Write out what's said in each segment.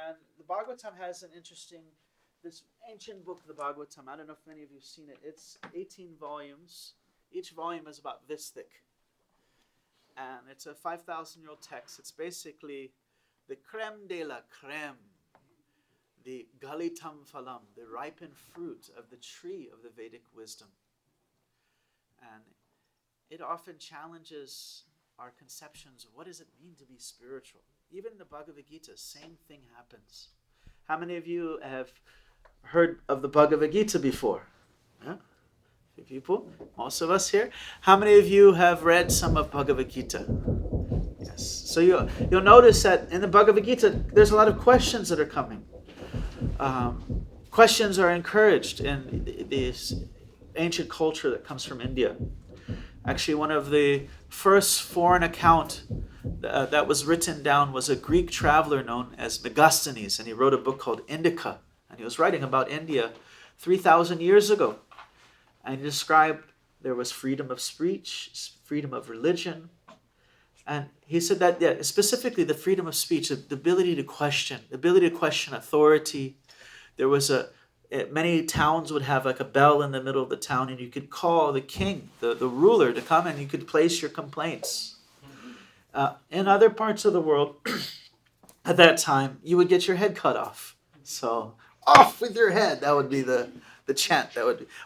And the Bhagavatam has an interesting, this ancient book, the Bhagavatam. I don't know if many of you have seen it. It's 18 volumes. Each volume is about this thick. And it's a 5,000-year-old text. It's basically the creme de la creme, the galitam phalam, the ripened fruit of the tree of the Vedic wisdom. And it often challenges our conceptions of what does it mean to be spiritual. Even in the Bhagavad Gita, same thing happens. How many of you have heard of the Bhagavad Gita before? Yeah? A few people, most of us here. How many of you have read some of Bhagavad Gita? Yes. So you'll notice that in the Bhagavad Gita, there's a lot of questions that are coming. Questions are encouraged in this ancient culture that comes from India. Actually, one of the first foreign account that was written down was a Greek traveler known as Megasthenes, and he wrote a book called Indica, and he was writing about India 3,000 years ago. And he described there was freedom of speech, freedom of religion, and he said that specifically the freedom of speech, the ability to question, authority. There was many towns would have like a bell in the middle of the town, and you could call the king, the ruler, to come and you could place your complaints. In other parts of the world, at that time, you would get your head cut off. So, off with your head, that would be the chant.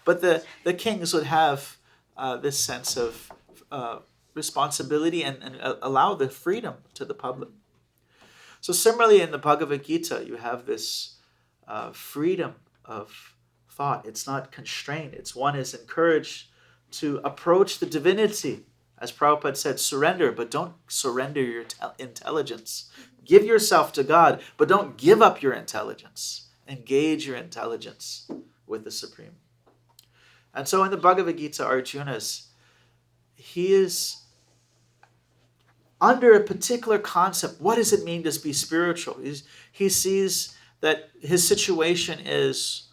But the kings would have this sense of responsibility and allow the freedom to the public. So similarly in the Bhagavad Gita, you have this freedom of thought. It's not constrained. One is encouraged to approach the divinity. As Prabhupada said, surrender, but don't surrender your intelligence. Give yourself to God, but don't give up your intelligence. Engage your intelligence with the Supreme. And so in the Bhagavad Gita, he is under a particular concept. What does it mean to be spiritual? He sees that his situation is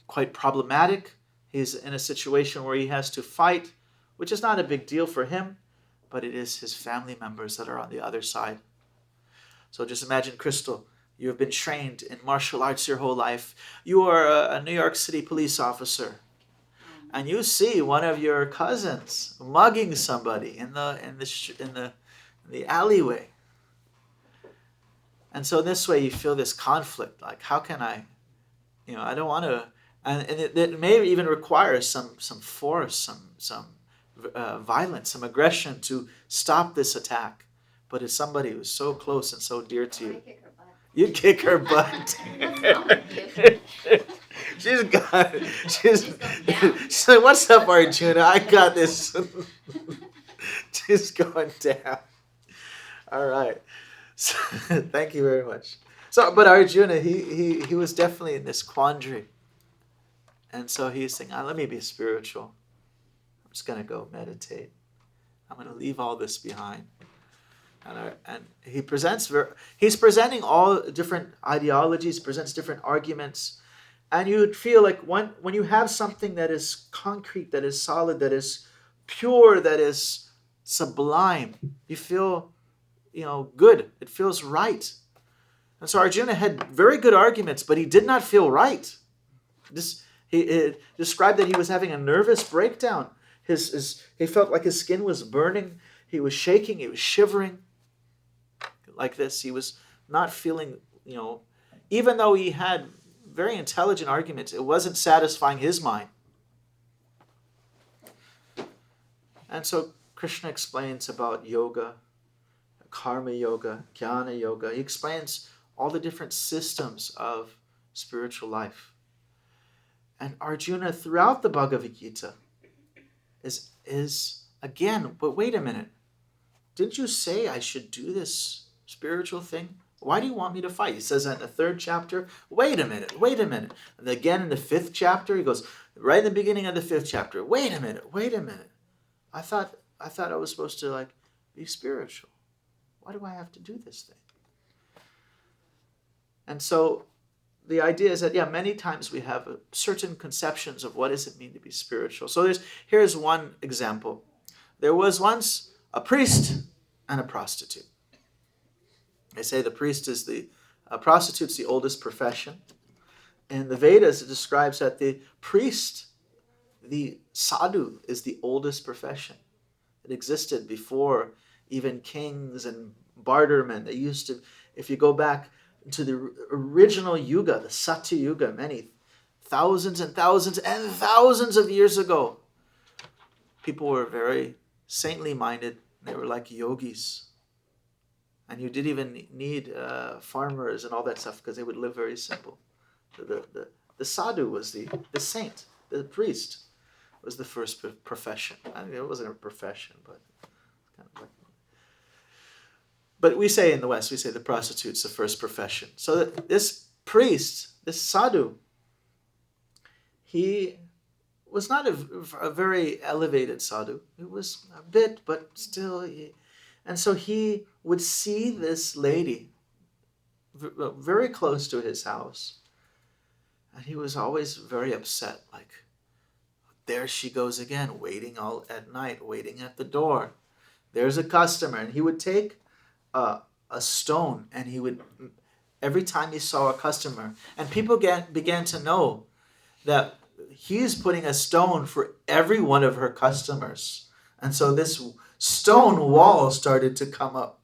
quite problematic. He's in a situation where he has to fight, which is not a big deal for him, but it is his family members that are on the other side. So just imagine, Crystal, you have been trained in martial arts your whole life. You are a New York City police officer, and you see one of your cousins mugging somebody in the alleyway. And so this way you feel this conflict, like how can I don't want to, and it may even require some force, some violence, some aggression to stop this attack. But it's somebody who's so close and so dear to you. You'd kick her butt. She's like, what's up, Arjuna? I got this. She's going down. All right. So, thank you very much. So, but Arjuna, he was definitely in this quandary. And so he's saying, let me be spiritual. I'm just going to go meditate. I'm going to leave all this behind. And he's presenting all different ideologies, presents different arguments. And you'd feel like when you have something that is concrete, that is solid, that is pure, that is sublime, you feel, good. It feels right. And so Arjuna had very good arguments, but he did not feel right. He described that he was having a nervous breakdown. He felt like his skin was burning. He was shaking. He was shivering like this. He was not feeling, even though he had very intelligent arguments, it wasn't satisfying his mind. And so Krishna explains about yoga, karma yoga, jnana yoga. He explains all the different systems of spiritual life. And Arjuna, throughout the Bhagavad Gita, is again, but wait a minute. Didn't you say I should do this spiritual thing? Why do you want me to fight? He says that in the 3rd chapter. Wait a minute. And again in the 5th chapter, he goes, right in the beginning of the 5th chapter, wait a minute. I thought I was supposed to be spiritual. Why do I have to do this thing? And so the idea is that, many times we have certain conceptions of what does it mean to be spiritual. So here's one example. There was once a priest and a prostitute. They say the priest is the Prostitute's the oldest profession. In the Vedas, it describes that the priest, the sadhu, is the oldest profession. It existed before even kings and bartermen. They used to, if you go back to the original yuga, the Satya Yuga, many thousands and thousands and thousands of years ago, people were very saintly minded. They were like yogis. And you didn't even need farmers and all that stuff because they would live very simple. The sadhu was the saint, the priest was the first profession. I mean, it wasn't a profession, but kind of like. But we say in the West, we say the prostitute's the first profession. So this priest, this sadhu, he was not a very elevated sadhu. He was a bit, but still. And so he would see this lady very close to his house. And he was always very upset, like, there she goes again, waiting all at night, waiting at the door. There's a customer. And he would take a stone, and he would, every time he saw a customer, and people began to know that he's putting a stone for every one of her customers. And so this stone wall started to come up.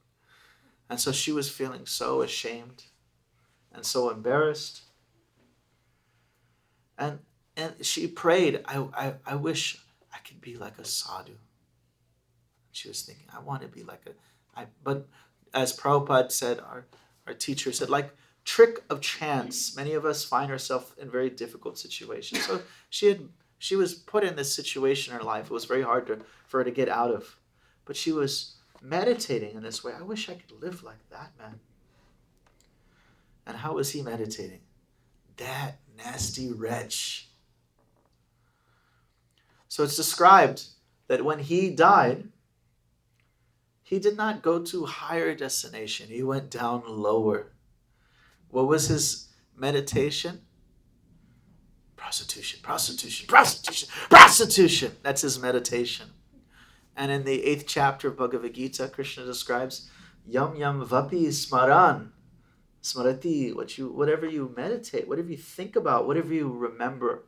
And so she was feeling so ashamed and so embarrassed. And she prayed, I wish I could be like a sadhu. She was thinking, I want to be like but as Prabhupada said, our teacher said, like trick of chance, many of us find ourselves in very difficult situations. So she was put in this situation in her life. It was very hard for her to get out of. But she was meditating in this way. I wish I could live like that, man. And how was he meditating? That nasty wretch. So it's described that when he died, he did not go to a higher destination. He went down lower. What was his meditation? Prostitution, prostitution, prostitution, prostitution. That's his meditation. And in the 8th chapter of Bhagavad Gita, Krishna describes yam yam vapi smaran. Smarati, whatever you meditate, whatever you think about, whatever you remember.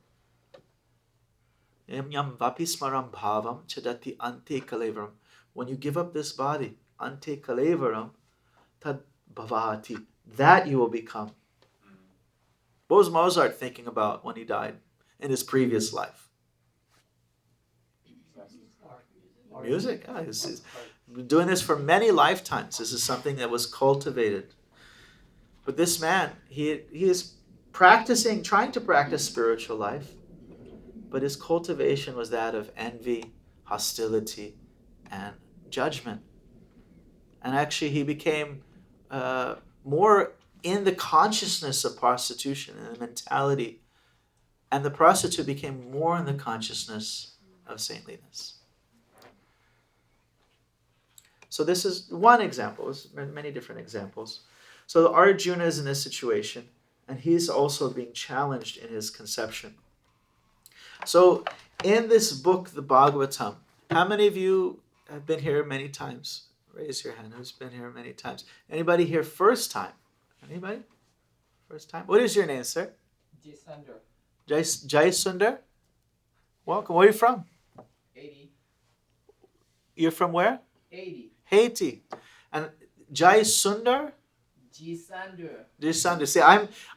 Yam yam vapi smaram bhavam chadati ante kalevaram. When you give up this body, ante kalevaram, tad bhavati, that you will become. What was Mozart thinking about when he died in his previous life? Music. Yeah, he's been doing this for many lifetimes. This is something that was cultivated. But this man, he is trying to practice spiritual life, but his cultivation was that of envy, hostility, and judgment. And actually he became more in the consciousness of prostitution and the mentality. And the prostitute became more in the consciousness of saintliness. So this is one example. There's many different examples. So Arjuna is in this situation, and he's also being challenged in his conception. So in this book, the Bhagavatam, how many of you have been here many times? Raise your hand. Who's been here many times? Anybody here first time? Anybody? First time? What is your name, sir? Jai Sundar. Welcome. Where are you from? Haiti. You're from where? Haiti. And Jai Sundar? Jisandar. See,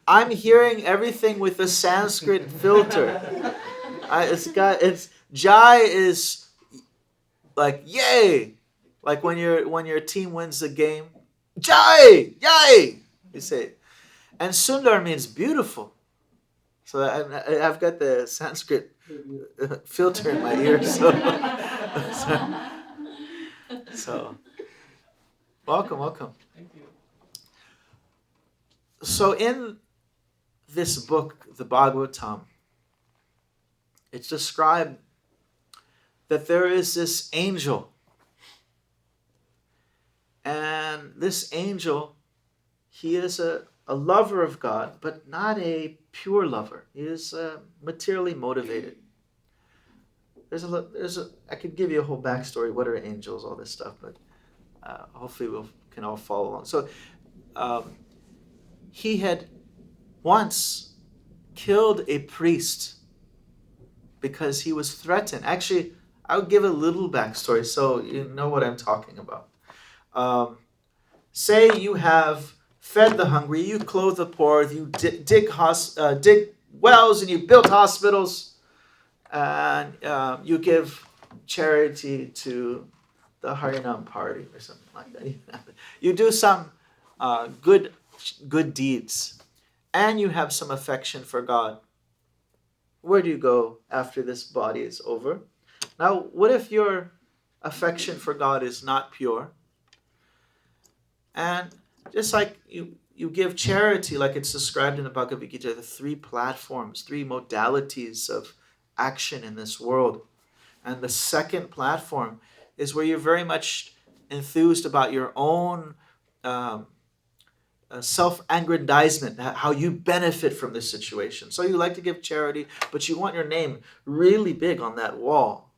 I'm hearing everything with a Sanskrit filter. It's Jai is like yay, like when your team wins the game, Jai, yay, you say it. And Sundar means beautiful. So I've got the Sanskrit filter in my ear. So welcome. Thank you. So in this book, the Bhagavatam, it's described that there is this angel. And this angel, he is a lover of God, but not a pure lover. He is materially motivated. I could give you a whole backstory. What are angels? All this stuff, but hopefully we can all follow along. So he had once killed a priest because he was threatened. Actually, I'll give a little backstory so you know what I'm talking about. Say you have fed the hungry, you clothe the poor, you dig wells, and you build hospitals, and you give charity to the Harinam party or something like that. You do some good deeds, and you have some affection for God. Where do you go after this body is over? Now, what if your affection for God is not pure? And just like you give charity, like it's described in the Bhagavad Gita, the three platforms, three modalities of action in this world. And the second platform is where you're very much enthused about your own self-aggrandizement, how you benefit from this situation. So you like to give charity, but you want your name really big on that wall.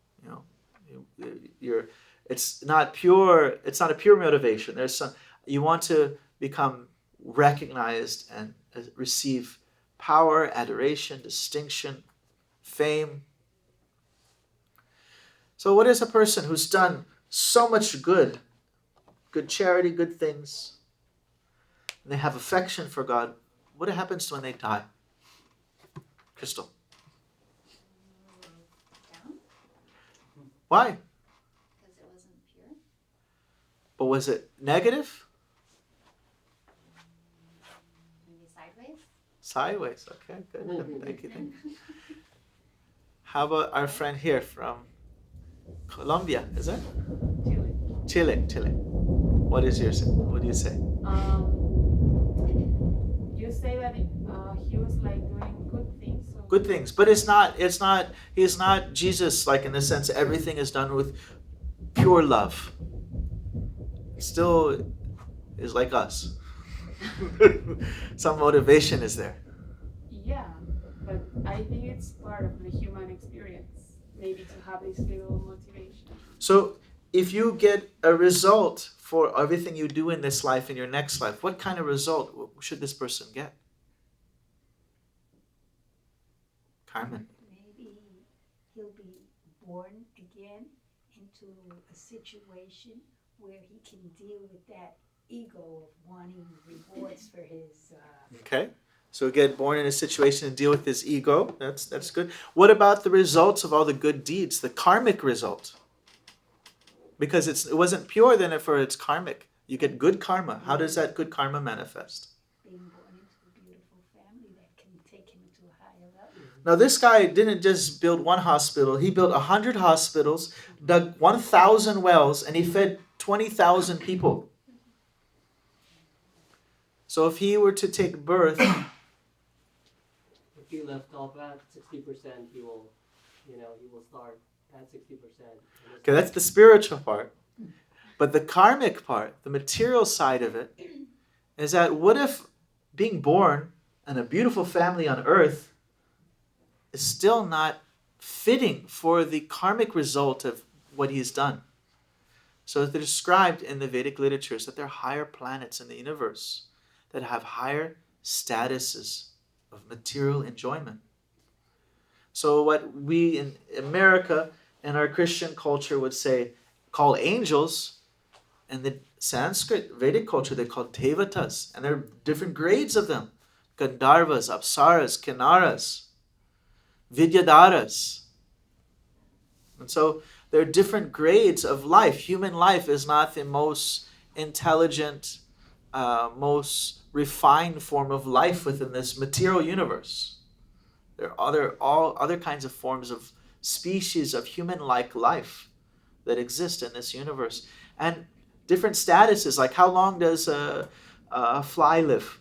It's not pure. It's not a pure motivation. You want to become recognized and receive power, adoration, distinction, fame. So what is a person who's done so much good charity, good things, and they have affection for God? What happens when they die? Crystal. Down? Why? Because it wasn't pure. But was it negative? Maybe sideways? Sideways. Okay, good. Thank you. How about our friend here from Colombia? Is it? Chile. What do you say? You say that he was like doing good things. So Good things, but it's not. He's not Jesus. Like in the sense, everything is done with pure love. Still, is like us. Some motivation is there. yeah, but I think it's part of the human experience, maybe to have this little motivation. So, if you get a result for everything you do in this life, in your next life, what kind of result should this person get? Carmen. Maybe he'll be born again into a situation where he can deal with that ego of wanting rewards for his. Okay. So get born in a situation and deal with his ego. That's good. What about the results of all the good deeds, the karmic result? Because it wasn't pure then for its karmic. You get good karma. How does that good karma manifest? Being born into a beautiful family that can take him to a higher level. Now this guy didn't just build one hospital. He built 100 hospitals, dug 1,000 wells, and he fed 20,000 people. So if he were to take birth, If he left off at 60%, he will start at 60%. okay, that's the spiritual part. But the karmic part, the material side of it, is that what if being born in a beautiful family on earth is still not fitting for the karmic result of what he's done? So they're described in the Vedic literatures that there are higher planets in the universe that have higher statuses of material enjoyment. So what we in America and our Christian culture would say, call angels, and the Sanskrit Vedic culture they call devatas, and there are different grades of them: Gandharvas, Apsaras, Kinnaras, Vidyadharas. And so there are different grades of life. Human life is not the most intelligent, most refined form of life within this material universe. There are all other kinds of forms of species of human-like life that exist in this universe. And different statuses, like how long does a fly live?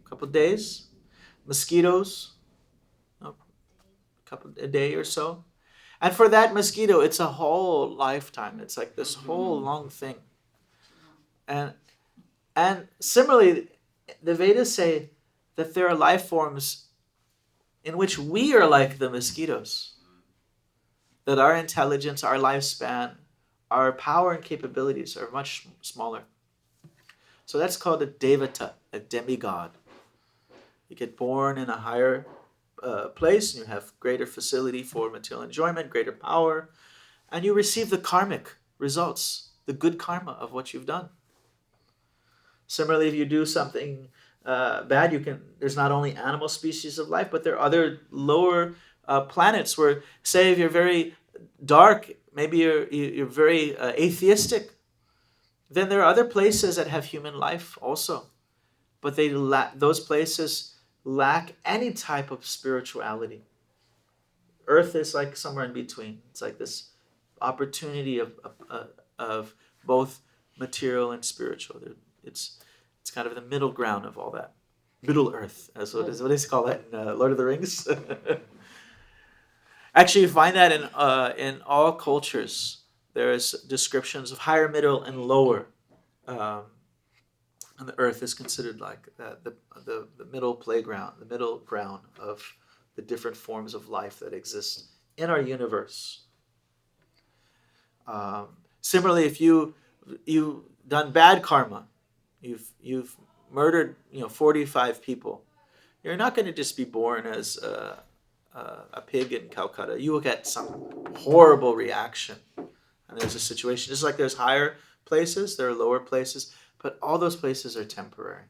A couple of days. Mosquitoes, a day or so. And for that mosquito, it's a whole lifetime. It's like this whole long thing. And similarly, the Vedas say that there are life forms in which we are like the mosquitoes. That our intelligence, our lifespan, our power and capabilities are much smaller. So that's called a devata, a demigod. You get born in a higher place, and you have greater facility for material enjoyment, greater power, and you receive the karmic results, the good karma of what you've done. Similarly, if you do something bad, there's not only animal species of life, but there are other lower planets where, say, if you're very dark, maybe you're very atheistic, then there are other places that have human life also, but those places lack any type of spirituality. Earth is like somewhere in between. It's like this opportunity of both material and spiritual. It's kind of the middle ground of all that. Middle Earth, as what do they call that in Lord of the Rings? Actually, you find that in all cultures. There's descriptions of higher, middle, and lower. And the Earth is considered like the middle playground, the middle ground of the different forms of life that exist in our universe. Similarly, if you've done bad karma, you've murdered 45 people, you're not going to just be born as a pig in Calcutta. You will get some horrible reaction, and there's a situation. Just like there's higher places, there are lower places, but all those places are temporary.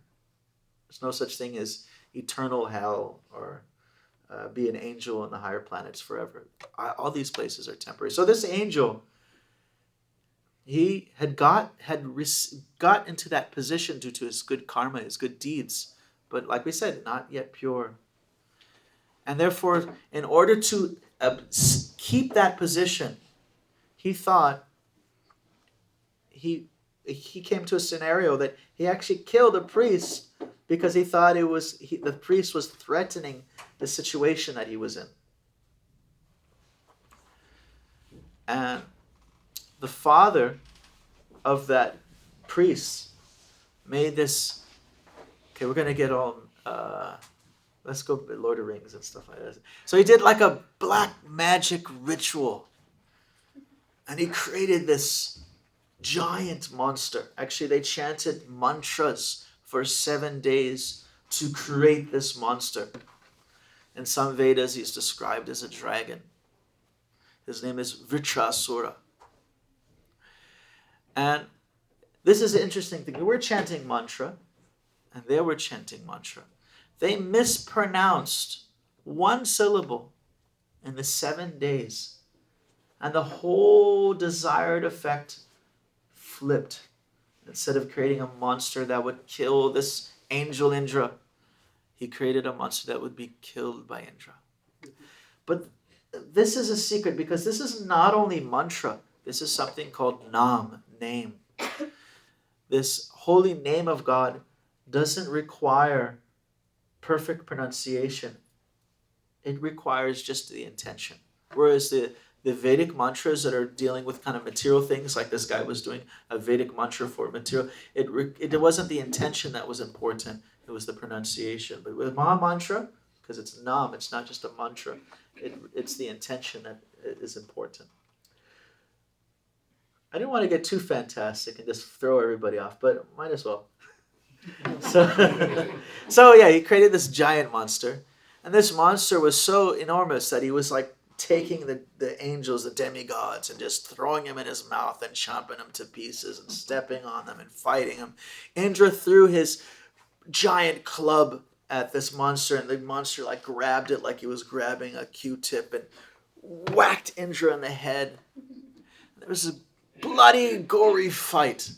There's no such thing as eternal hell or be an angel in the higher planets forever. All these places are temporary. So this angel, he had got into that position due to his good karma, his good deeds, but like we said, not yet pure. And therefore, in order to keep that position, he thought, he came to a scenario that he actually killed a priest because he thought the priest was threatening the situation that he was in. And the father of that priest made this. Okay, we're gonna get all. Let's go Lord of the Rings and stuff like that. So he did like a black magic ritual, and he created this giant monster. Actually, they chanted mantras for 7 days to create this monster. In some Vedas, he's described as a dragon. His name is Vritrasura. And this is an interesting thing. We're chanting mantra, and they were chanting mantra. They mispronounced one syllable in the 7 days, and the whole desired effect flipped. Instead of creating a monster that would kill this angel Indra, he created a monster that would be killed by Indra. But this is a secret, because this is not only mantra. This is something called Nam, name. This holy name of God doesn't require perfect pronunciation. It requires just the intention. Whereas the Vedic mantras that are dealing with kind of material things, like this guy was doing a Vedic mantra for material, it wasn't the intention that was important. It was the pronunciation. But with Maha Mantra, because it's Nam, it's not just a mantra. It's the intention that is important. I didn't want to get too fantastic and just throw everybody off, but might as well. So yeah, he created this giant monster. And this monster was so enormous that he was like taking the angels, the demigods, and just throwing them in his mouth and chomping them to pieces and stepping on them and fighting them. Indra threw his giant club at this monster, and the monster like grabbed it like he was grabbing a Q-tip and whacked Indra in the head. There was a bloody, gory fight.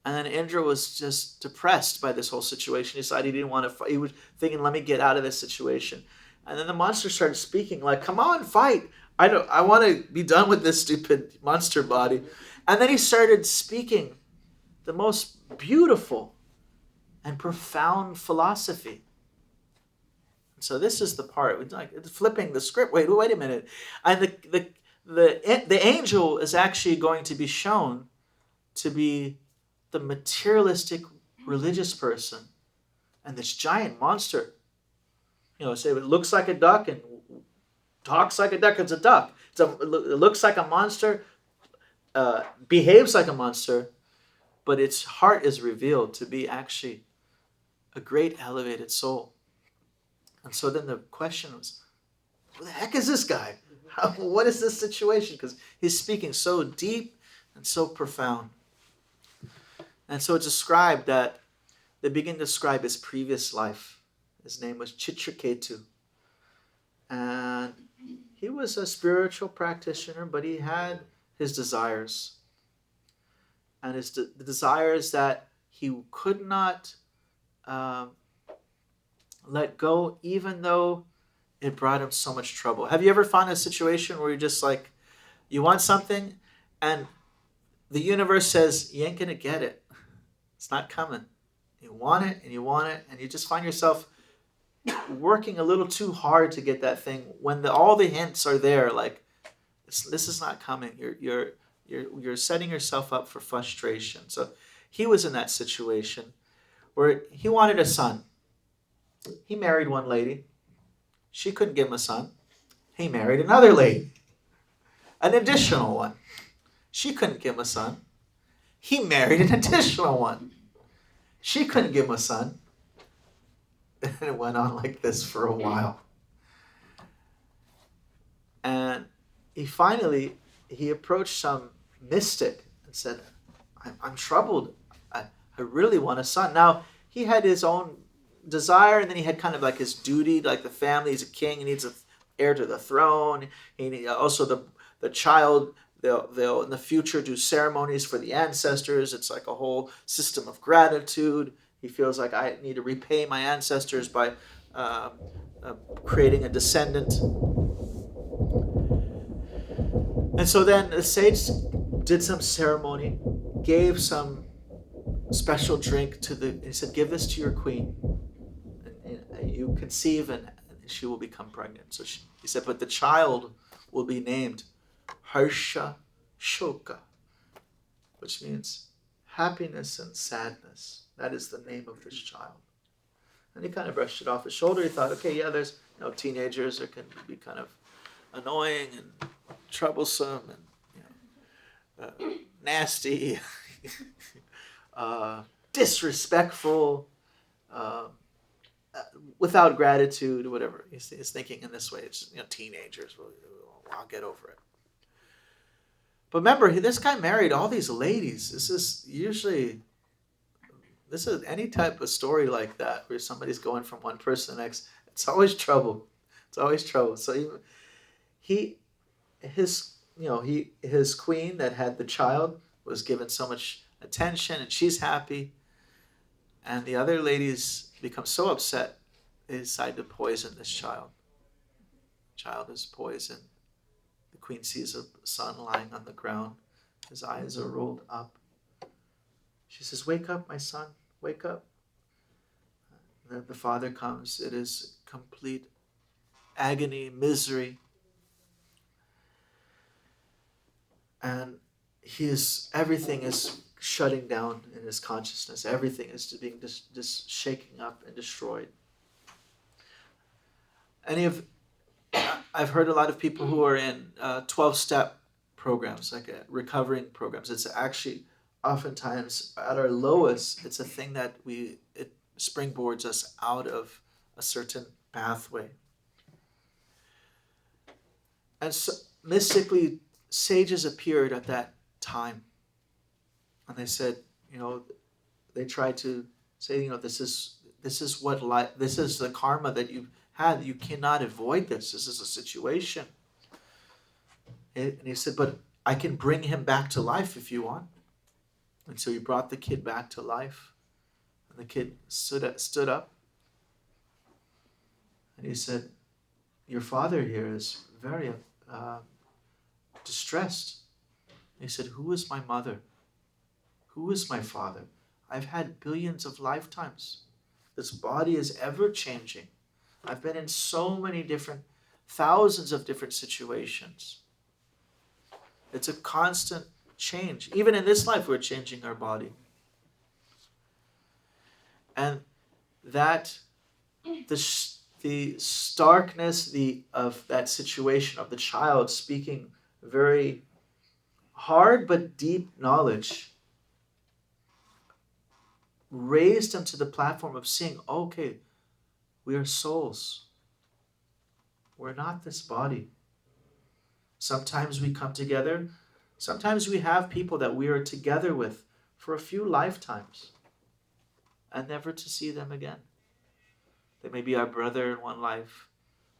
And then Indra was just depressed by this whole situation. He decided he didn't want to fight. He was thinking, let me get out of this situation. And then the monster started speaking like, come on, fight. I want to be done with this stupid monster body. And then he started speaking the most beautiful and profound philosophy. So this is the part, like flipping the script. Wait a minute. And the angel is actually going to be shown to be the materialistic religious person, and this giant monster, say it looks like a duck and talks like a duck. It's a duck. It looks like a monster, behaves like a monster, but its heart is revealed to be actually a great elevated soul. And so then the question was, who the heck is this guy? What is this situation? Because he's speaking so deep and so profound. And so it's described that they begin to describe his previous life. His name was Chitraketu. And he was a spiritual practitioner, but he had his desires. And the desires that he could not let go, even though it brought him so much trouble. Have you ever found a situation where you're just like, you want something, and the universe says, you ain't going to get it. It's not coming. You want it, and you just find yourself working a little too hard to get that thing when all the hints are there, like, this is not coming. You're setting yourself up for frustration. So he was in that situation where he wanted a son. He married one lady. She couldn't give him a son. He married another lady, an additional one. She couldn't give him a son. He married an additional one. She couldn't give him a son. And it went on like this for a while. And he approached some mystic and said, I'm troubled. I really want a son. Now, he had his own desire, and then he had kind of like his duty, like the family. He's a king. He needs an heir to the throne. Also, the child, they'll in the future do ceremonies for the ancestors. It's like a whole system of gratitude. He feels like, I need to repay my ancestors by creating a descendant. And so then the sage did some ceremony, gave some special drink he said, give this to your queen. And you conceive and she will become pregnant. So he said, but the child will be named Harsha Shoka, which means happiness and sadness. That is the name of this child. And he kind of brushed it off his shoulder. He thought, okay, yeah, there's teenagers that can be kind of annoying and troublesome and nasty, disrespectful, without gratitude, whatever. He's thinking in this way. It's teenagers. I'll get over it. But remember, this guy married all these ladies. This is any type of story like that where somebody's going from one person to the next. It's always trouble. So his queen that had the child was given so much attention, and she's happy. And the other ladies become so upset, they decide to poison this child. The child is poisoned. The queen sees a son lying on the ground. His eyes are rolled up. She says, wake up, my son, wake up. And then the father comes. It is complete agony, misery. And everything is shutting down in his consciousness. Everything is being just shaking up and destroyed. I've heard a lot of people who are in 12-step programs, like recovering programs. It's actually oftentimes at our lowest, it's a thing that it springboards us out of a certain pathway. And so, mystically, sages appeared at that time. And they said, they tried to say, this is what life, this is the karma that you've had. You cannot avoid this. This is a situation. And he said, but I can bring him back to life if you want. And so he brought the kid back to life. And the kid stood up. And he said, your father here is very distressed. And he said, who is my mother? Who is my father? I've had billions of lifetimes. This body is ever changing. I've been in so many thousands of different situations. It's a constant change. Even in this life, we're changing our body. And that, the starkness of that situation of the child speaking very hard but deep knowledge raised him to the platform of seeing, okay, we are souls. We're not this body. Sometimes we come together. Sometimes we have people that we are together with for a few lifetimes and never to see them again. They may be our brother in one life,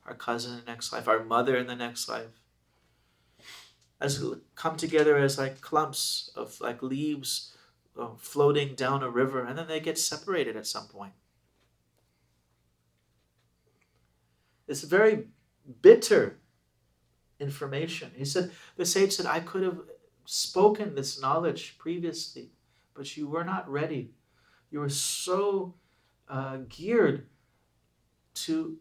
our cousin in the next life, our mother in the next life. As we come together as like clumps of like leaves floating down a river, and then they get separated at some point. It's very bitter information. He said, the sage said, I could have spoken this knowledge previously, but you were not ready. You were so geared to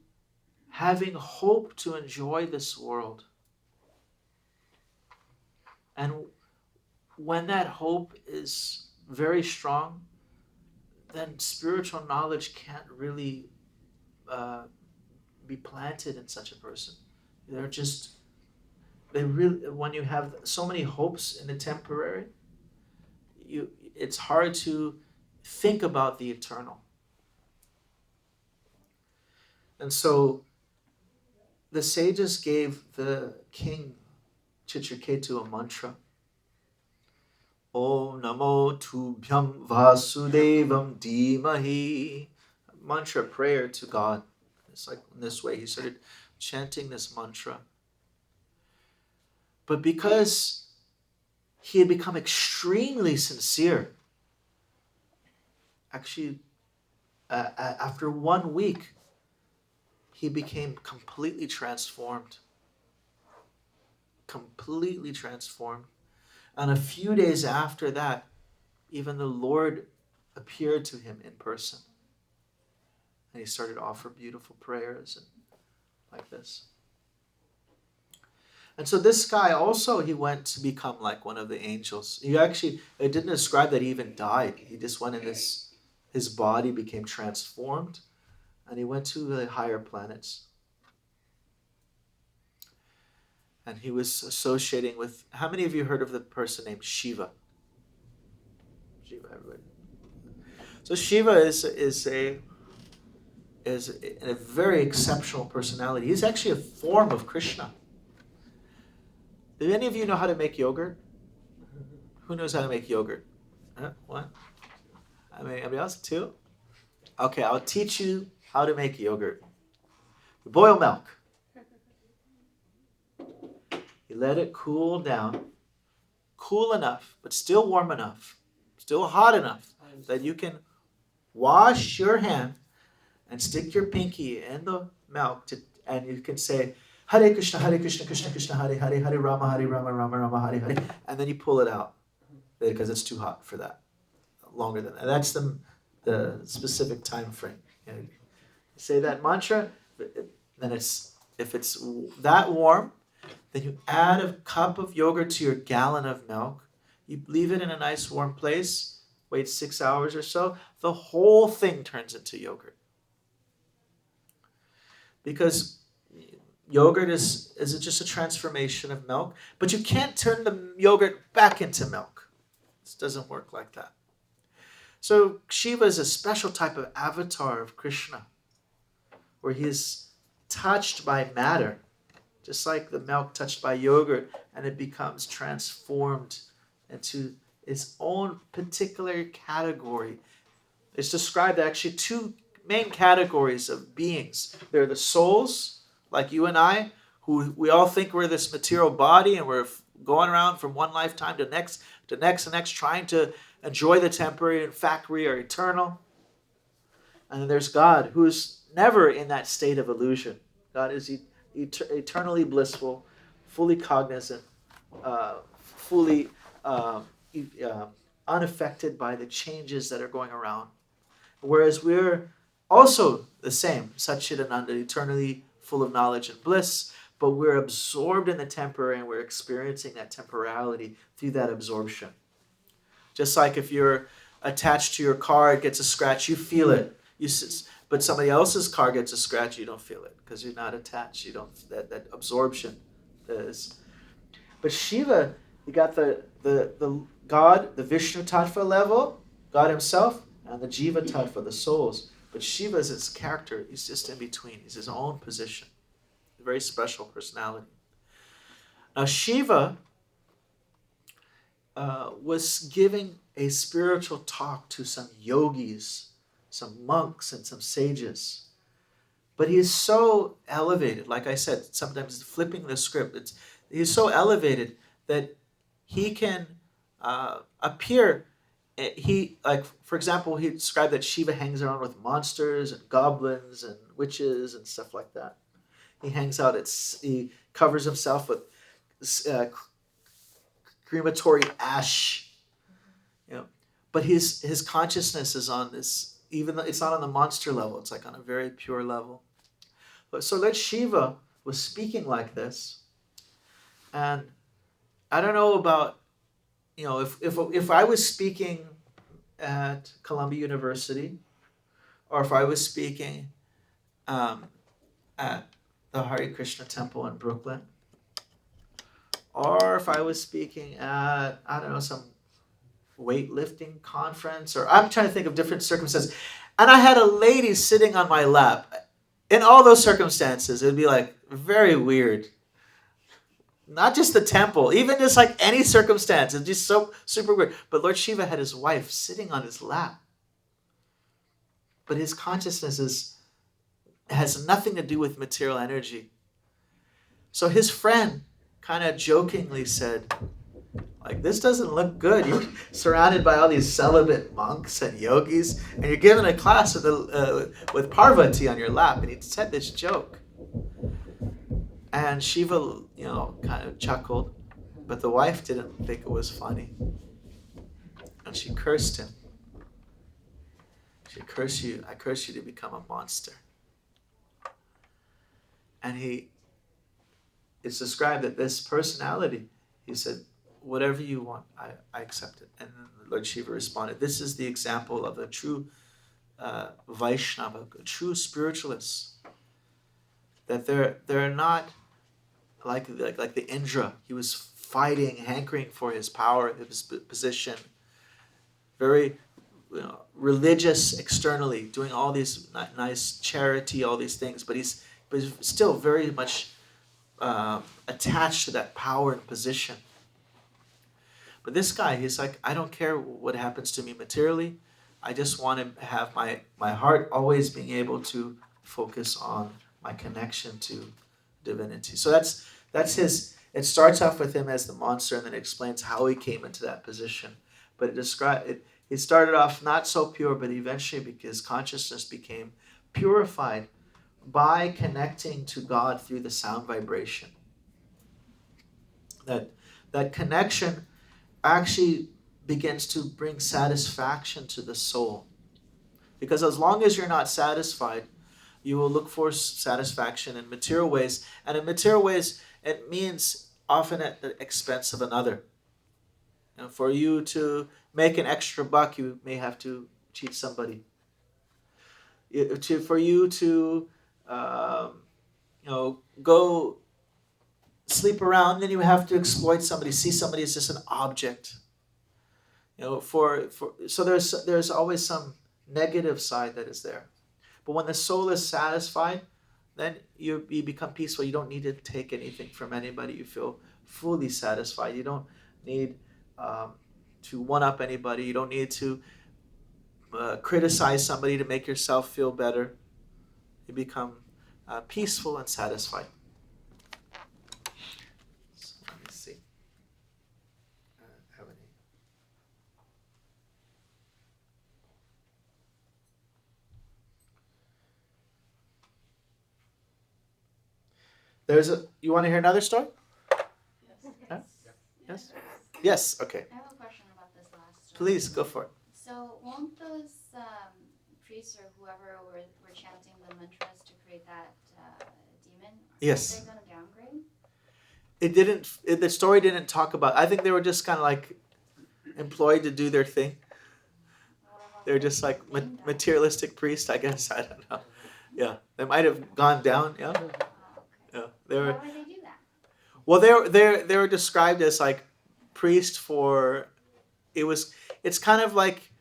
having hope to enjoy this world. And when that hope is very strong, then spiritual knowledge can't really be planted in such a person. When you have so many hopes in the temporary, it's hard to think about the eternal. And so the sages gave the king Chitraketu a mantra. Om Namo Tubhyam Vasudevam Dhimahi. Mantra, prayer to God. It's like in this way he started chanting this mantra. But because he had become extremely sincere, actually, after 1 week, he became completely transformed. Completely transformed. And a few days after that, even the Lord appeared to him in person. And he started to offer beautiful prayers and like this. And so this guy also, he went to become like one of the angels. It didn't describe that he even died. He just went in his body became transformed, and he went to the higher planets. And he was associating with, how many of you heard of the person named Shiva? Shiva, everybody. So Shiva is a very exceptional personality. He's actually a form of Krishna. Do any of you know how to make yogurt? Who knows how to make yogurt? What? I mean, anybody else? Two? Okay, I'll teach you how to make yogurt. You boil milk. You let it cool down. Cool enough, but still warm enough. Still hot enough that you can wash your hand and stick your pinky in the milk and you can say, Hare Krishna, Krishna Krishna, Hare Hare, Hare Rama, Rama Rama, Hare Hare. And then you pull it out because it's too hot for that. Longer than that. That's the specific time frame. You say that mantra, then if it's that warm, then you add a cup of yogurt to your gallon of milk. You leave it in a nice warm place, wait 6 hours or so. The whole thing turns into yogurt. Because yogurt is just a transformation of milk, but you can't turn the yogurt back into milk. It doesn't work like that. So Shiva is a special type of avatar of Krishna, where he is touched by matter, just like the milk touched by yogurt, and it becomes transformed into its own particular category. It's described actually two main categories of beings. They're the souls, like you and I, who we all think we're this material body and we're going around from one lifetime to next, trying to enjoy the temporary. In fact, we are eternal. And then there's God, who's never in that state of illusion. God is eternally blissful, fully cognizant, fully unaffected by the changes that are going around. Whereas we're also the same, Satchidananda, eternally full of knowledge and bliss, but we're absorbed in the temporary and we're experiencing that temporality through that absorption. Just like if you're attached to your car, it gets a scratch, you feel it. But somebody else's car gets a scratch, you don't feel it because you're not attached. You don't that absorption is. But Shiva, you got the God, the Vishnu Tattva level, God himself, and the Jiva Tattva, the souls. But Shiva is his character. He's just in between. He's his own position. A very special personality. Now Shiva was giving a spiritual talk to some yogis, some monks, and some sages. But he is so elevated, like I said, sometimes flipping the script, he's so elevated that he can appear. For example, he described that Shiva hangs around with monsters and goblins and witches and stuff like that. He covers himself with crematory ash, But his consciousness is on this, even though it's not on the monster level, it's like on a very pure level. So Lord Shiva was speaking like this, and I don't know about, if I was speaking at Columbia University, or if I was speaking at the Hare Krishna Temple in Brooklyn, or if I was speaking at, I don't know, some weightlifting conference, or I'm trying to think of different circumstances, and I had a lady sitting on my lap. In all those circumstances, it would be like very weird. Not just the temple, even just like any circumstance, it's just so super weird. But Lord Shiva had his wife sitting on his lap. But his consciousness has nothing to do with material energy. So his friend kind of jokingly said, like, this doesn't look good. You're surrounded by all these celibate monks and yogis, and you're giving a class with Parvati on your lap. And he said this joke. And Shiva, kind of chuckled, but the wife didn't think it was funny. And she cursed him. She cursed you. I curse you to become a monster. And it's described that this personality, he said, whatever you want, I accept it. And Lord Shiva responded, this is the example of a true Vaishnava, a true spiritualist. That they're not like the Indra. He was fighting, hankering for his power, his position. Very religious externally, doing all these nice charity, all these things, but he's still very much attached to that power and position. But this guy, he's like, I don't care what happens to me materially. I just want to have my heart always being able to focus on my connection to divinity. So that's his. It starts off with him as the monster, and then it explains how he came into that position. But it started off not so pure, but eventually his consciousness became purified by connecting to God through the sound vibration. That connection actually begins to bring satisfaction to the soul. Because as long as you're not satisfied, you will look for satisfaction in material ways. And in material ways, it means often at the expense of another. For you to make an extra buck, you may have to cheat somebody. For you to go sleep around, then you have to exploit somebody, see somebody as just an object. So there's always some negative side that is there. But when the soul is satisfied, then you become peaceful. You don't need to take anything from anybody. You feel fully satisfied. You don't need to one-up anybody. You don't need to criticize somebody to make yourself feel better. You become peaceful and satisfied. So let me see. Have any? You want to hear another story? Yes. Huh? Yes? Yes, okay. I have a question about this last story. Please, go for it. So won't those priests or whoever were chanting the mantras to create that demon? Yes. Are they going to downgrade? The story didn't talk about, I think they were just kind of like employed to do their thing. What about They're the just like demon then? materialistic priests, I guess. I don't know. Yeah, they might have gone down. Yeah, Oh, okay. yeah. They were. Why would they do that? Well, they were described as like priest for. It's kind of like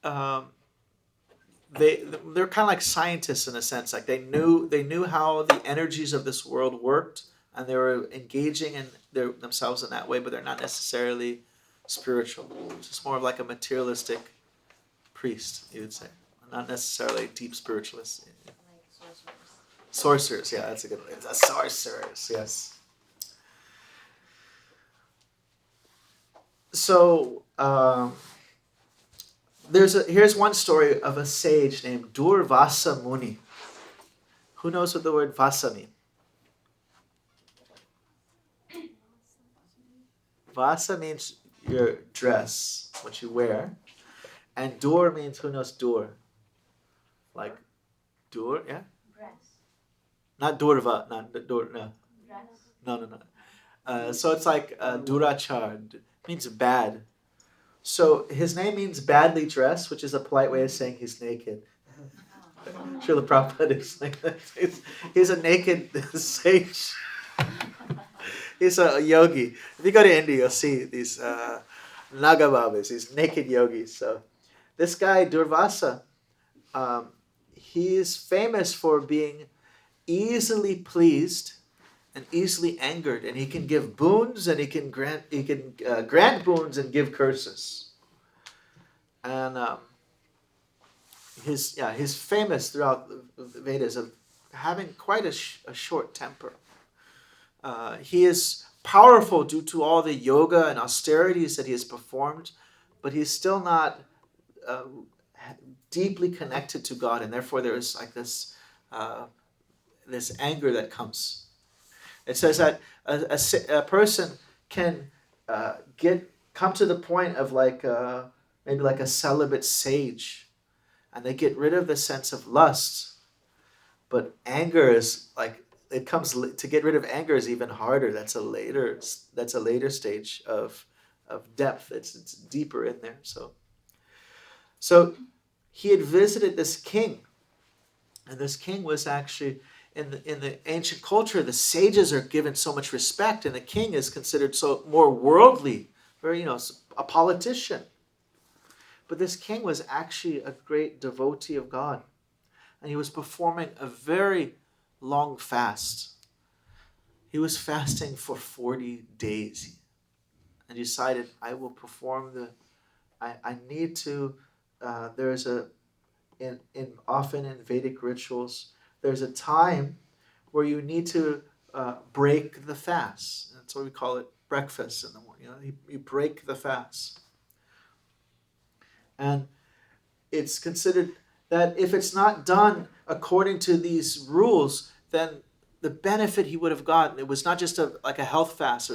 um, they're kind of like scientists in a sense. Like they knew how the energies of this world worked, and they were engaging in themselves in that way. But they're not necessarily spiritual. It's just more of like a materialistic priest, you would say, not necessarily deep spiritualists. Like sorcerers. Sorcerers, yeah, that's a good way. The sorcerers, yes. So here's one story of a sage named Durvasa Muni. Who knows what the word vasa means? Vasa means your dress, what you wear, and dur means, who knows dur? Like dur, yeah? Dress. Not durva, not dur, no. Dress. No. So it's like durachar, means bad. So his name means badly dressed, which is a polite way of saying he's naked. Srila Prabhupada explained that. He's a naked sage. He's a yogi. If you go to India, you'll see these Nagababas, these naked yogis. So this guy, Durvasa, he is famous for being easily pleased and easily angered, and he can give boons and he can grant boons and give curses. And he's famous throughout the Vedas of having quite a short temper. He is powerful due to all the yoga and austerities that he has performed, but he's still not deeply connected to God, and therefore there is like this anger that comes. It says that a person can come to the point of maybe like a celibate sage, and they get rid of the sense of lust. But anger is like to get rid of anger is even harder. That's a later stage of depth. It's deeper in there. So he had visited this king, and this king was actually. In the ancient culture, the sages are given so much respect, and the king is considered so more worldly, very a politician. But this king was actually a great devotee of God, and he was performing a very long fast. He was fasting for 40 days, and decided, I will perform I need to. There's often in Vedic rituals. There's a time where you need to break the fast. That's what we call it, breakfast in the morning. You break the fast. And it's considered that if it's not done according to these rules, then the benefit he would have gotten, it was not just like a health fast. It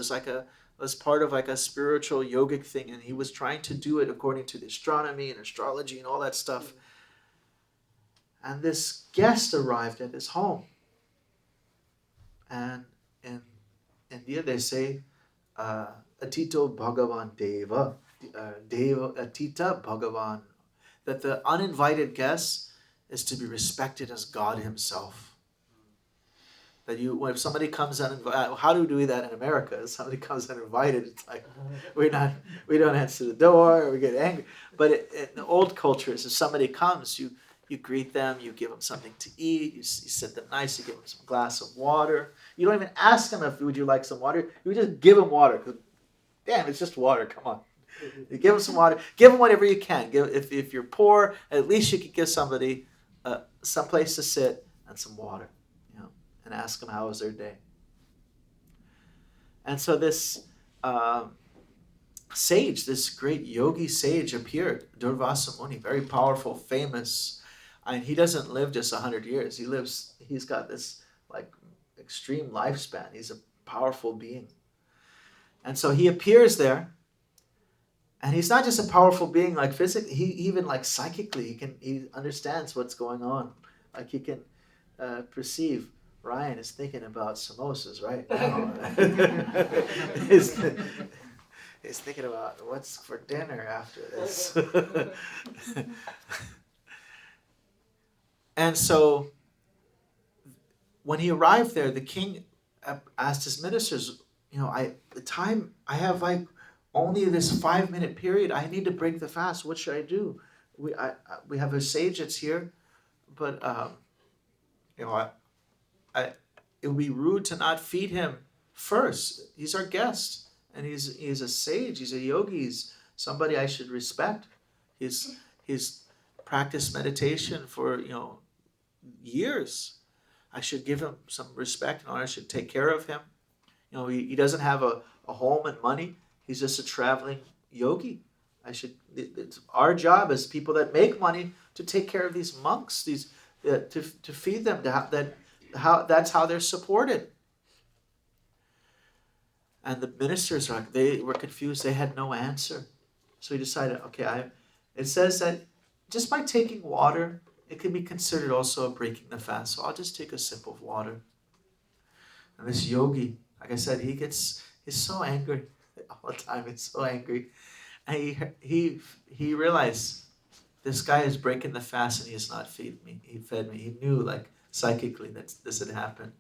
was part of like a spiritual yogic thing, and he was trying to do it according to the astronomy and astrology and all that stuff. And this guest arrived at his home. And in India they say, Atito Bhagavan Deva, Atita Bhagavan, that the uninvited guest is to be respected as God himself. That if somebody comes uninvited, how do we do that in America? If somebody comes uninvited, it's like we don't answer the door, or we get angry. But in the old cultures, if somebody comes, you greet them, you give them something to eat, you sit them nice, you give them some glass of water. You don't even ask them would you like some water. You just give them water. Damn, it's just water, come on. You give them some water. Give them whatever you can. If you're poor, at least you could give somebody some place to sit and some water, and ask them how was their day. And so this sage, this great yogi sage appeared, Durvasa Muni, very powerful, famous. And he doesn't live just 100 years. He's got this like extreme lifespan. He's a powerful being. And so he appears there, and he's not just a powerful being like physically, he even like psychically, he understands what's going on. Like he can perceive Ryan is thinking about samosas right now. He's thinking about what's for dinner after this. And so when he arrived there, the king asked his ministers, I have like only this 5-minute period. I need to break the fast. What should I do? we have a sage that's here, but you know, it would be rude to not feed him first. He's our guest, and he's a sage. He's a yogi. He's somebody I should respect. He's practiced meditation for years. I should give him some respect and honor. I should take care of him. He doesn't have a home and money. He's just a traveling yogi. It's our job as people that make money to take care of these monks, to feed them, that's how they're supported. And the ministers they were confused. They had no answer. So he decided, okay, it says that just by taking water, it can be considered also breaking the fast. So I'll just take a sip of water. And this yogi, like I said, he's so angry all the time. He's so angry. And he realized this guy is breaking the fast and he has not fed me. He knew psychically that this had happened.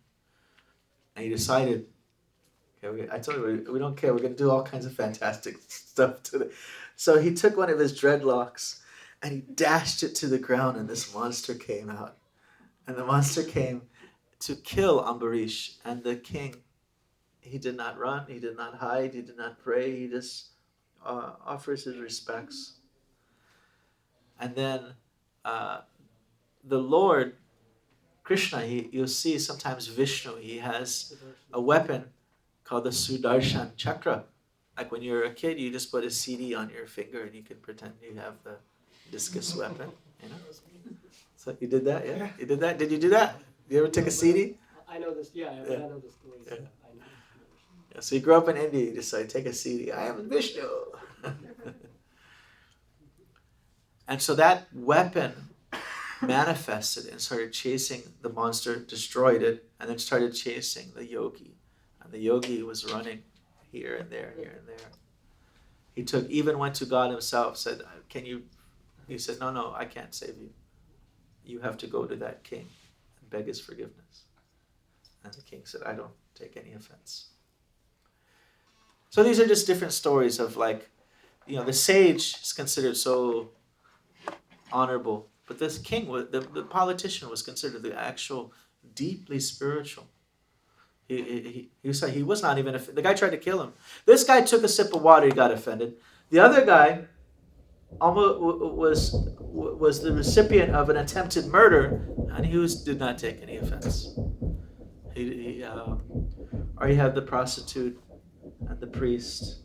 And he decided, okay, I told you, we don't care. We're going to do all kinds of fantastic stuff today. So he took one of his dreadlocks and he dashed it to the ground, and this monster came out. And the monster came to kill Ambarish. And the king, he did not run, he did not hide, he did not pray. He just offers his respects. And then the Lord, Krishna, you'll see sometimes Vishnu, he has a weapon called the Sudarshan Chakra. Like when you're a kid, you just put a CD on your finger and you can pretend you have the discus weapon. So you did that, yeah? You did that? Did you do that? Did you ever take a CD? I know this. Yeah, I know the stories. Yeah. I know. Yeah, so you grew up in India, you decided take a CD. I am Vishnu. And so that weapon manifested and started chasing the monster, destroyed it, and then started chasing the yogi. And the yogi was running here and there, here and there. He even went to God himself, said, he said, no, I can't save you. You have to go to that king and beg his forgiveness. And the king said, I don't take any offense. So these are just different stories of the sage is considered so honorable, but this king, the politician, was considered the actual deeply spiritual. He was not even the guy tried to kill him. This guy took a sip of water, he got offended. The other guy almost was the recipient of an attempted murder, and he did not take any offense. Or you have the prostitute and the priest,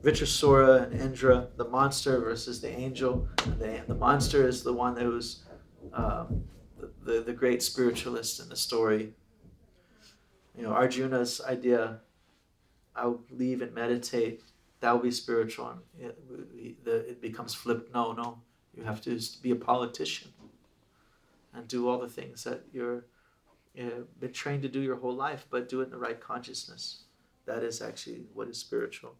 Vitrasura and Indra, the monster versus the angel. And the monster is the one who's the great spiritualist in the story. Arjuna's idea, I'll leave and meditate, that will be spiritual. It becomes flipped. No, you have to be a politician and do all the things that you're been trained to do your whole life, but do it in the right consciousness. That is actually what is spiritual.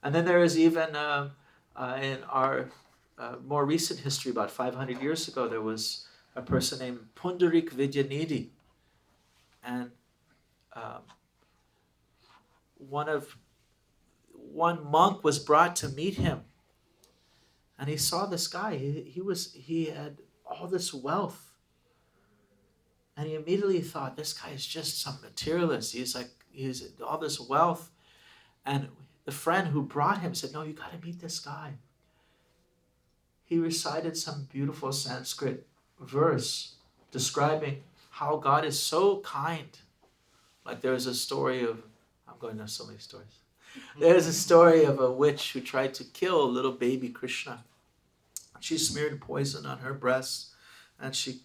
And then there is even in our more recent history, about 500 years ago, there was a person named Pundarik Vidyanidhi. And one monk was brought to meet him, and he saw this guy. He had all this wealth, and he immediately thought, this guy is just some materialist. He's all this wealth. And the friend who brought him said, no, you got to meet this guy. He recited some beautiful Sanskrit verse describing how God is so kind. Like there's a story of, I'm going to so many stories. There's a story of a witch who tried to kill little baby Krishna. She smeared poison on her breasts, and she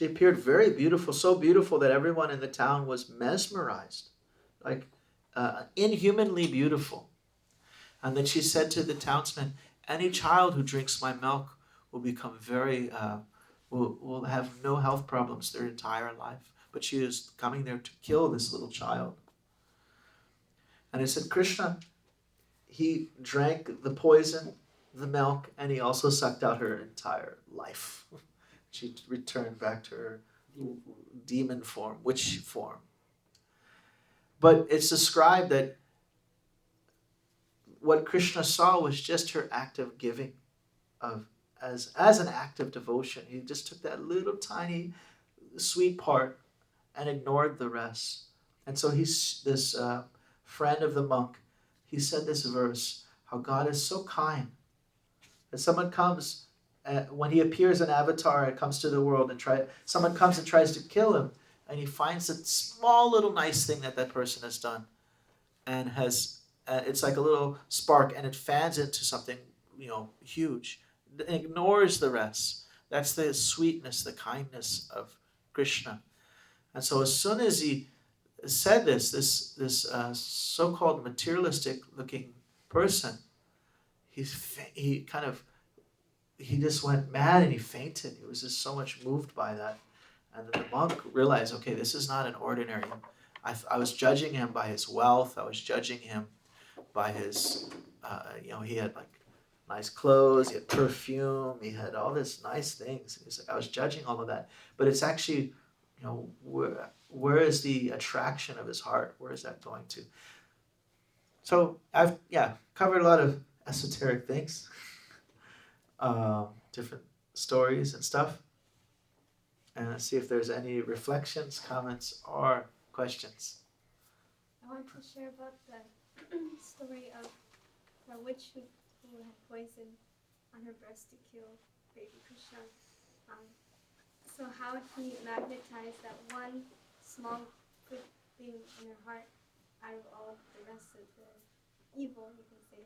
appeared very beautiful, so beautiful that everyone in the town was mesmerized, like inhumanly beautiful. And then she said to the townsmen, any child who drinks my milk will become will have no health problems their entire life. But she is coming there to kill this little child. And I said, Krishna, he drank the poison, the milk, and he also sucked out her entire life. She returned back to her demon form, witch form. But it's described that what Krishna saw was just her act of giving, of as an act of devotion. He just took that little tiny sweet part and ignored the rest. And so he's this friend of the monk. He said this verse, how God is so kind that someone comes, when he appears in Avatar and comes to the world, and someone comes and tries to kill him, and he finds a small little nice thing that person has done, and it's like a little spark, and it fans into something huge. It ignores the rest. That's the sweetness, the kindness of Krishna. And so as soon as he said this so-called materialistic looking person, he just went mad and he fainted. He was just so much moved by that. And then the monk realized, okay, this is not an ordinary. I was judging him by his wealth. I was judging him by his, he had like nice clothes, he had perfume, he had all this nice things. He was like, I was judging all of that. But it's actually, where is the attraction of his heart? Where is that going to? So I've covered a lot of esoteric things, different stories and stuff. And let's see if there's any reflections, comments, or questions. I want to share about the story of the witch who had poison on her breast to kill baby Krishna. So how he magnetized that one small good thing in her heart out of all the rest of the evil, you can say.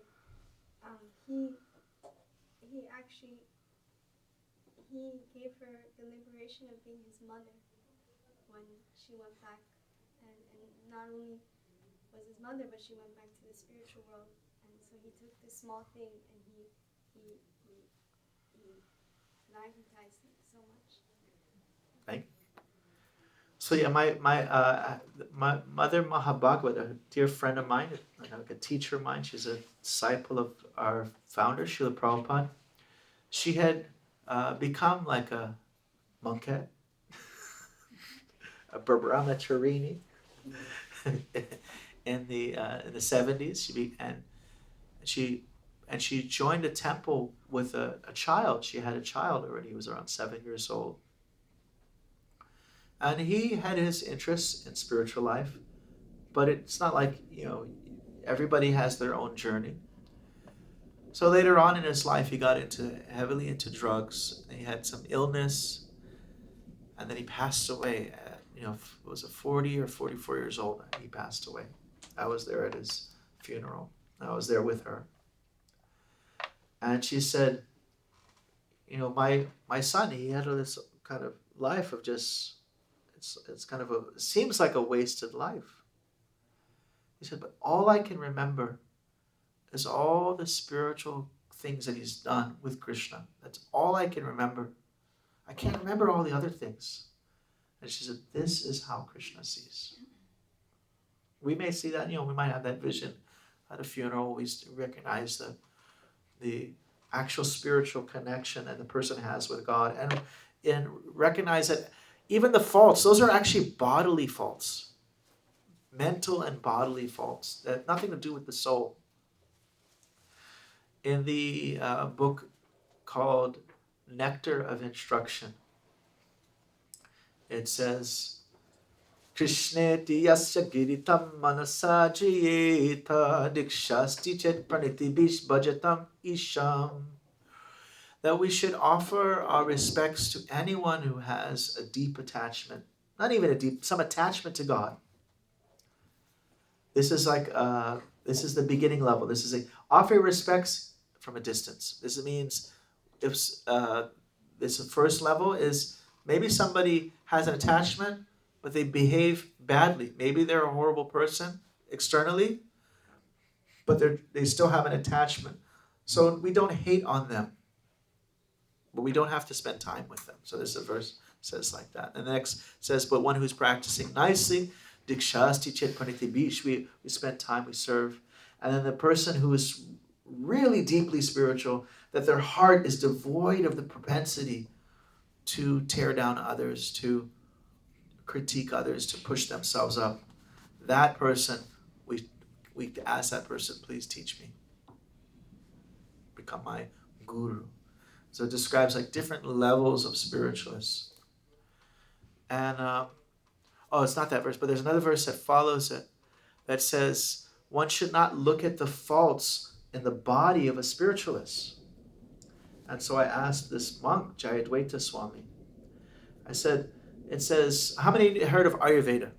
He gave her the liberation of being his mother when she went back, and not only was his mother, but she went back to the spiritual world. And so he took this small thing and he magnetized it so much. Right. So my mother Mahabhagavad, a dear friend of mine, like a teacher of mine, she's a disciple of our founder, Srila Prabhupada. She had become like a monkette, a brahmacharini in the 70s. She joined a temple with a child. She had a child already. He was around 7 years old. And he had his interests in spiritual life, but it's not like, everybody has their own journey. So later on in his life, he got heavily into drugs. He had some illness, and then he passed away at, was it 40 or 44 years old? He passed away. I was there at his funeral. I was there with her. And she said, my son, he had this kind of life of just, it's kind of it seems like a wasted life. He said, but all I can remember is all the spiritual things that he's done with Krishna. That's all I can remember. I can't remember all the other things. And she said, this is how Krishna sees. We may see that, we might have that vision at a funeral. We recognize the actual spiritual connection that the person has with God, and recognize that even the faults, those are actually bodily faults, mental and bodily faults that have nothing to do with the soul. In the book called Nectar of Instruction, it says, Krishneti yasya giritam manasajiyeta dikshasti chet praniti bhajatam isham. That we should offer our respects to anyone who has a deep attachment, not even some attachment to God. This is this is the beginning level. This is offer your respects from a distance. This means this first level is maybe somebody has an attachment, but they behave badly. Maybe they're a horrible person externally, but they still have an attachment. So we don't hate on them, but we don't have to spend time with them. So this verse says like that. And the next says, but one who's practicing nicely, dikshasti chet praniti bish, we spend time, we serve. And then the person who is really deeply spiritual, that their heart is devoid of the propensity to tear down others, to critique others, to push themselves up. That person, we ask that person, please teach me. become my guru. So it describes like different levels of spiritualists. And it's not that verse, but there's another verse that follows it that says one should not look at the faults in the body of a spiritualist. And so I asked this monk, Jayadvaita Swami, I said, it says, how many heard of Ayurveda?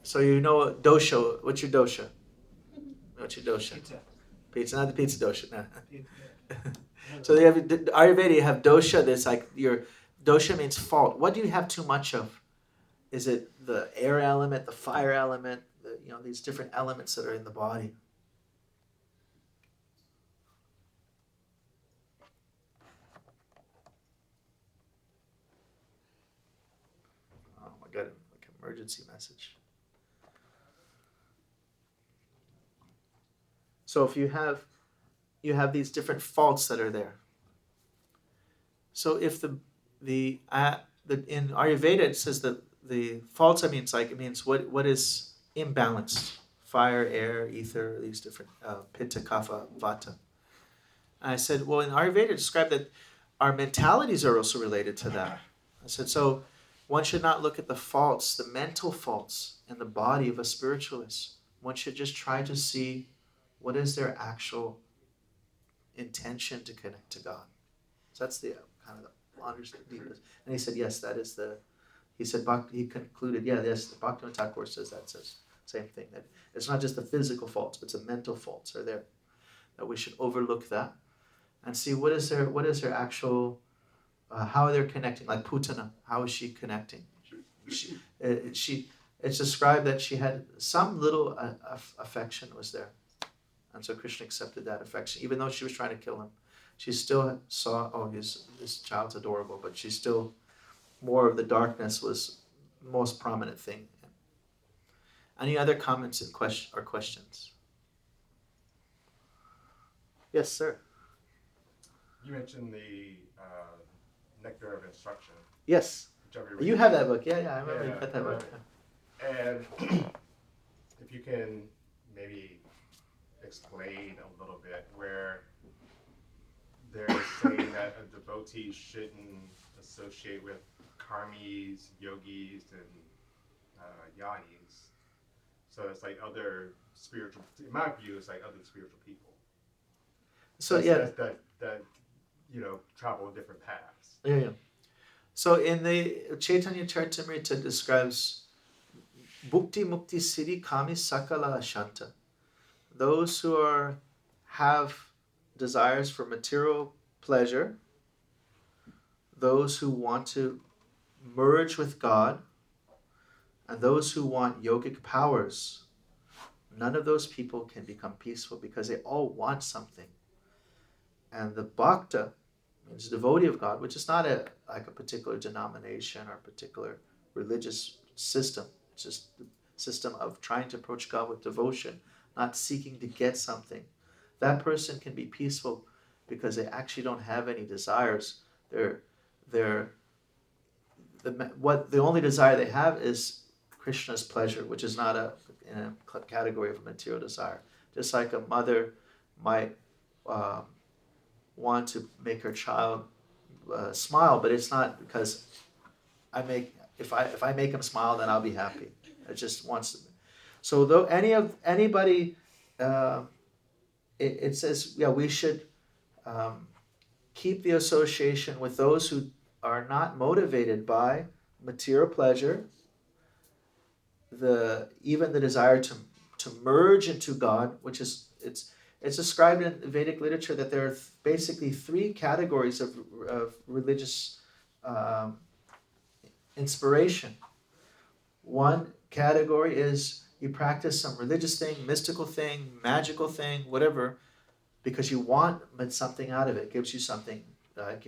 So you know dosha. What's your dosha? What's your dosha? Pizza, not the pizza dosha. No. So they have Ayurveda. You have dosha. That's like your dosha means fault. What do you have too much of? Is it the air element, the fire element? These different elements that are in the body. Oh my God! Like an emergency message. So if you have these different faults that are there. So if in Ayurveda it says that the faults it means what is imbalanced, fire, air, ether, these different pitta, kapha, vata. And I said, well, in Ayurveda it described that our mentalities are also related to that. I said, so one should not look at the faults, the mental faults in the body of a spiritualist. One should just try to see what is their actual intention to connect to God. So that's the kind of the understanding. And he said, yes, that is he concluded, yes, the Bhaktivinoda Thakur says that, says same thing, that it's not just the physical faults, but the mental faults are there. That we should overlook that and see what is their actual, how they're connecting, like Putana, how is she connecting? It's described that she had some little affection was there. And so Krishna accepted that affection. Even though she was trying to kill him, she still saw, this child's adorable, but she still, more of the darkness was the most prominent thing. Any other comments or questions? Yes, sir. You mentioned the Nectar of Instruction. Yes. You have that book. Yeah, I remember you got that book. And if you can maybe explain a little bit where they're saying that a devotee shouldn't associate with karmis, yogis, and yanis. So it's like other spiritual, in my view, it's like other spiritual people. So that travel different paths. Yeah. So in the Chaitanya Charitamrita describes Bhukti Mukti Siddhi Kami Sakala Ashanta. Those who have desires for material pleasure, those who want to merge with God, and those who want yogic powers, none of those people can become peaceful because they all want something. And the bhakta means devotee of God, which is not a particular denomination or particular religious system. It's just the system of trying to approach God with devotion, not seeking to get something. That person can be peaceful because they actually don't have any desires. The only desire they have is Krishna's pleasure, which is not in a category of a material desire. Just like a mother might want to make her child smile, but it's not because if I make him smile, then I'll be happy. It just wants to. So though anybody, it says we should keep the association with those who are not motivated by material pleasure, even the desire to merge into God, which is it's described in Vedic literature that there are basically three categories of religious inspiration. One category is you practice some religious thing, mystical thing, magical thing, whatever, because you want something out of it. It gives you something like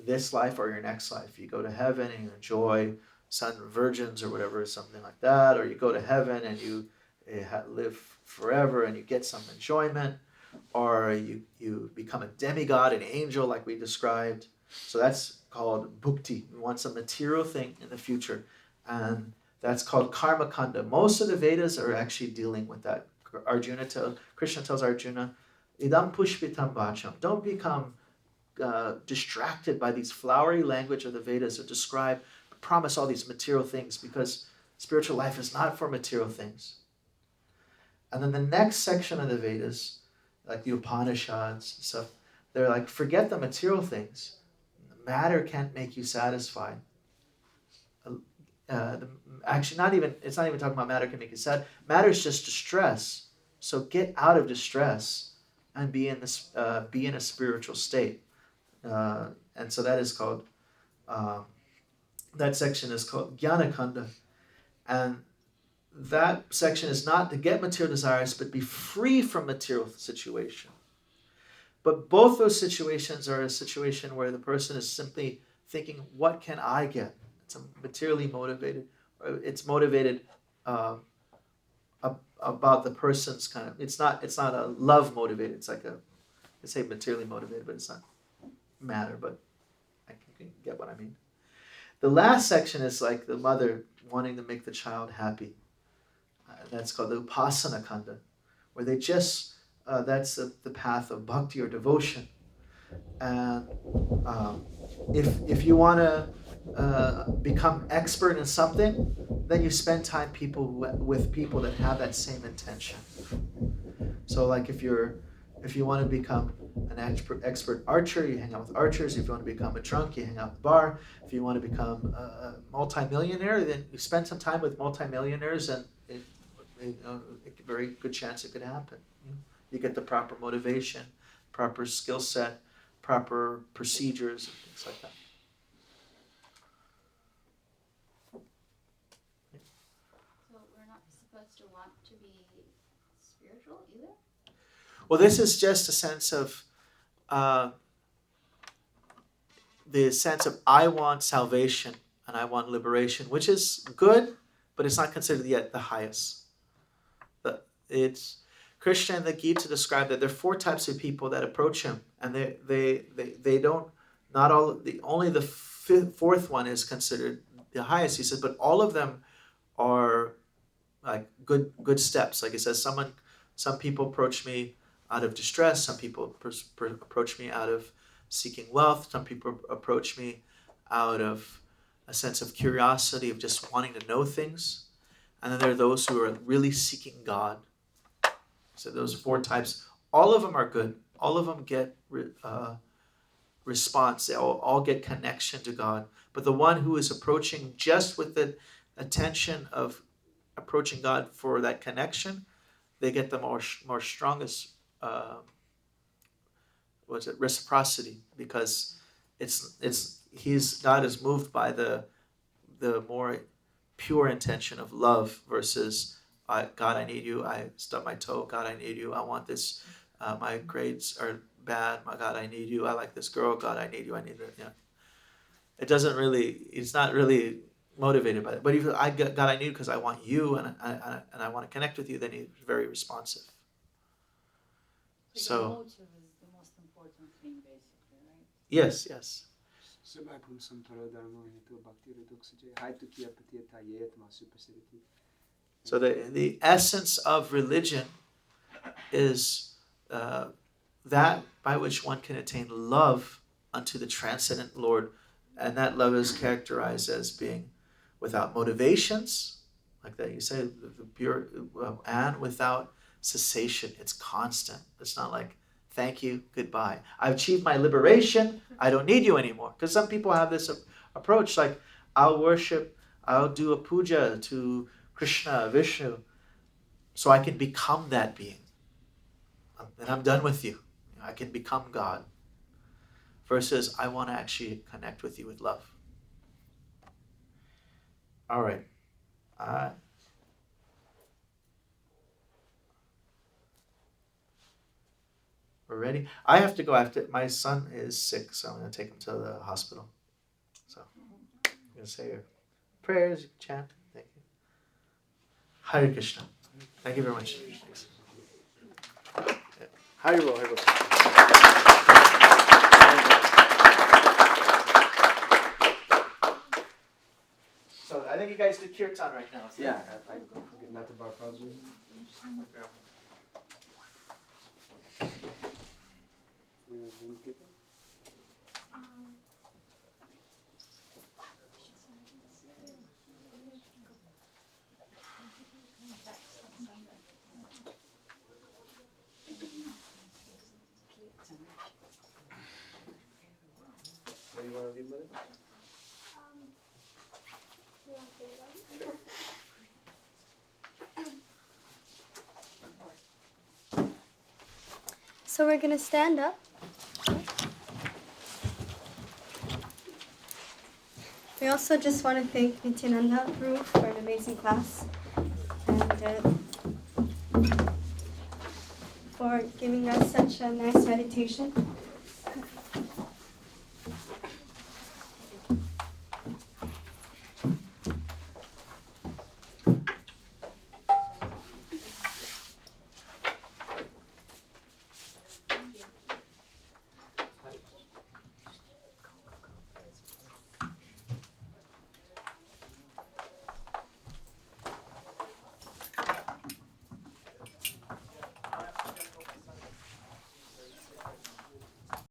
this life or your next life. You go to heaven and you enjoy sun virgins or whatever, something like that, or you go to heaven and you live forever and you get some enjoyment, or you become a demigod, an angel like we described. So that's called bhukti. We want some material thing in the future, and that's called karma kanda. Most of the Vedas are actually dealing with that Krishna tells Arjuna, idam pushpitam vacham. Don't become distracted by these flowery language of the Vedas that describe, promise all these material things, because spiritual life is not for material things. And then the next section of the Vedas, like the Upanishads and stuff, they're like, forget the material things. Matter can't make you satisfied. Actually, it's not even talking about matter can make you sad. Matter is just distress. So get out of distress and be in a spiritual state. And so that is called, that section is called Jnanakanda. And that section is not to get material desires, but be free from material situation. But both those situations are a situation where the person is simply thinking, what can I get? It's materially motivated. It's motivated about the person's kind of, it's not a love motivated. It's like I say materially motivated, but it's not matter, but I can get what I mean. The last section is like the mother wanting to make the child happy. That's called the Upasana Kanda, where they just, that's the path of bhakti or devotion. And if you want to become expert in something, then you spend time with people that have that same intention. So like if you want to become an expert archer, you hang out with archers. If you want to become a drunk, you hang out at the bar. If you want to become a multimillionaire, then you spend some time with multimillionaires, and a very good chance it could happen. You get the proper motivation, proper skill set, proper procedures, and things like that. So we're not supposed to want to be spiritual either? Well, this is just a sense of the sense of I want salvation and I want liberation, which is good, but it's not considered yet the highest. It's Krishna and the Gita describe that there are 4 types of people that approach him, and they don't, not all, only the 4th one is considered the highest. He says, but all of them are like good steps. Like he says, some people approach me out of distress. Some people approach me out of seeking wealth. Some people approach me out of a sense of curiosity, of just wanting to know things. And then there are those who are really seeking God. So those 4 types, all of them are good. All of them get response. They all get connection to God. But the one who is approaching just with the attention of approaching God for that connection, they get the more strongest reciprocity, because God is moved by the more pure intention of love versus God, I need you. I stubbed my toe. God, I need you. I want this. My grades are bad. My God, I need you. I like this girl. God, I need you. I need that. Yeah. It's not really motivated by it. But if God, I need you because I want you and I want to connect with you, then he's very responsive. So the motive is the most important thing, basically, right? Yes. So the essence of religion is that by which one can attain love unto the transcendent Lord. And that love is characterized as being without motivations, like that you say, the pure, and without cessation. It's constant. It's not like, thank you, goodbye. I've achieved my liberation. I don't need you anymore. Because some people have this approach, like, I'll do a puja to Krishna, Vishnu, so I can become that being. And I'm done with you. I can become God. Versus, I want to actually connect with you with love. All right. We're ready. I have to go after. My son is sick, so I'm going to take him to the hospital. So I'm going to say your prayers, chant. Thank you. Hare Krishna. Thank you very much. Thanks. Yeah. Haribo, Haribo. So I think you guys do kirtan right now. So Yeah, I forget not to bar What do you want to read, Mother? You want to say it? So we're gonna stand up. We also just want to thank Nityananda Guru for an amazing class and for giving us such a nice meditation.